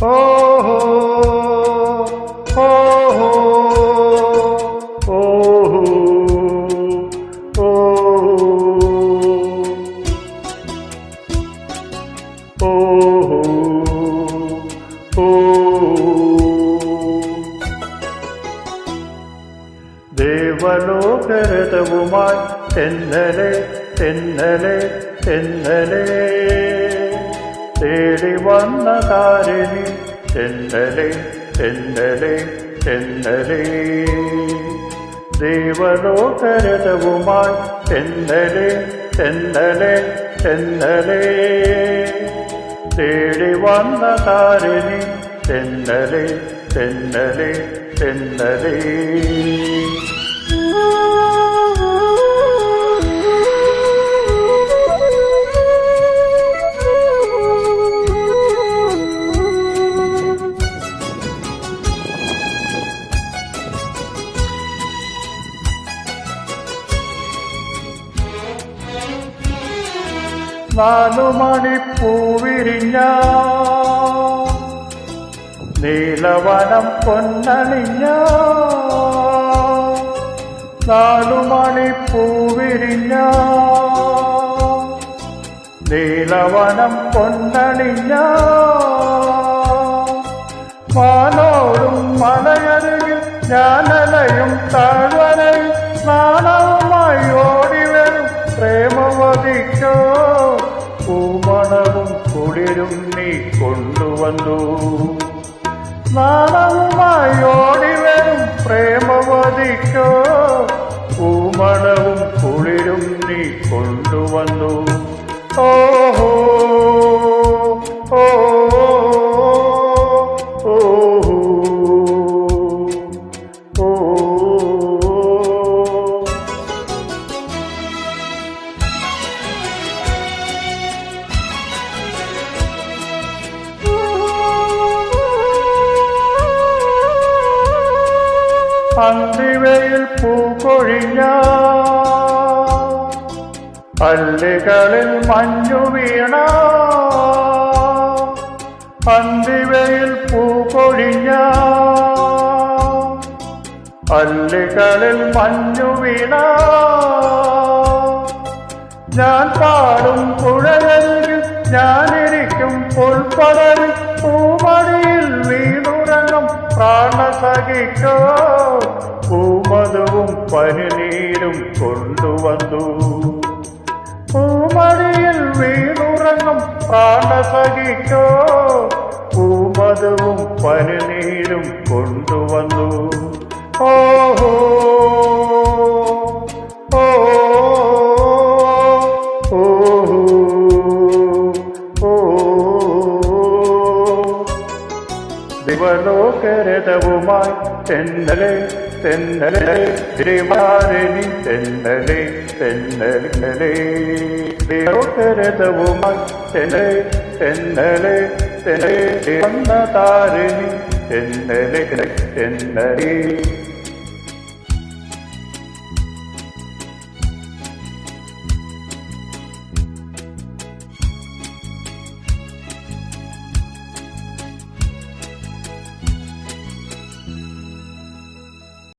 ഓഹോ ഓഹോ ഓഹോ ഓഹോ ദേവലോകരഥവുമായി തെന്നലെ തെന്നലെ തെന്നലെ തേടി വന്ന താരിണി തെന്നലെ തെന്നലെ തെന്നലെ ദേവലോകരഥവുമായി തെന്നലെ തെന്നലെ തെന്നലെ തേടി വന്ന താരിണി തെന്നലെ തെന്നലെ തെന്നലെ നാലുമണിപ്പൂവിരിഞ്ഞ നീലവനം പൊന്നണിഞ്ഞ നാലുമണിപ്പൂവിരിഞ്ഞ നീലവനം പൊന്നണിഞ്ഞ മാനോടും മലയരുകിൽ ഞാനലയും താഴ്വരയിൽ നാണവുമായി ഓടിവരും പ്രേമവതിക്കോ പൂമണവും കുളിരും നീ കൊണ്ടുവന്നു നാണവുമായി ഓടിവരും പ്രേമവതിക്കോ പൂമണവും കുളിരും നീ കൊണ്ടുവന്നു ഓഹോ അന്തിവയിൽ പൂക്കൊഴിഞ്ഞ അല്ലികളിൽ മഞ്ഞു വീണ അന്തിവയിൽ പൂക്കൊഴിഞ്ഞ അല്ലികളിൽ മഞ്ഞു വീണ ഞാൻ പാടും പുഴകളിൽ ഞാനിരിക്കും പുൽപ്പടരിൽ പൂമടിയിൽ വീണുറങ്ങും പ്രാണസഖിക്കോ പൂമധുവും പനിനീരും കൊണ്ടുവന്നു പൂമടിയിൽ വീണുറങ്ങും പ്രാണസഖിക്കോ പൂമധുവും പനിനീരും കൊണ്ടുവന്നു ഓഹോ ദിവലോകരഥവുമായി തെന്നലെ തെന്നലെ തിരുമാരിണി തെന്നലെ തെന്നലെ ദിവലോകരഥവുമായി തെന്നലെ തെന്നലെ തെന്നലെ വന്ന താരിണി തെന്നലെ തെന്നലെ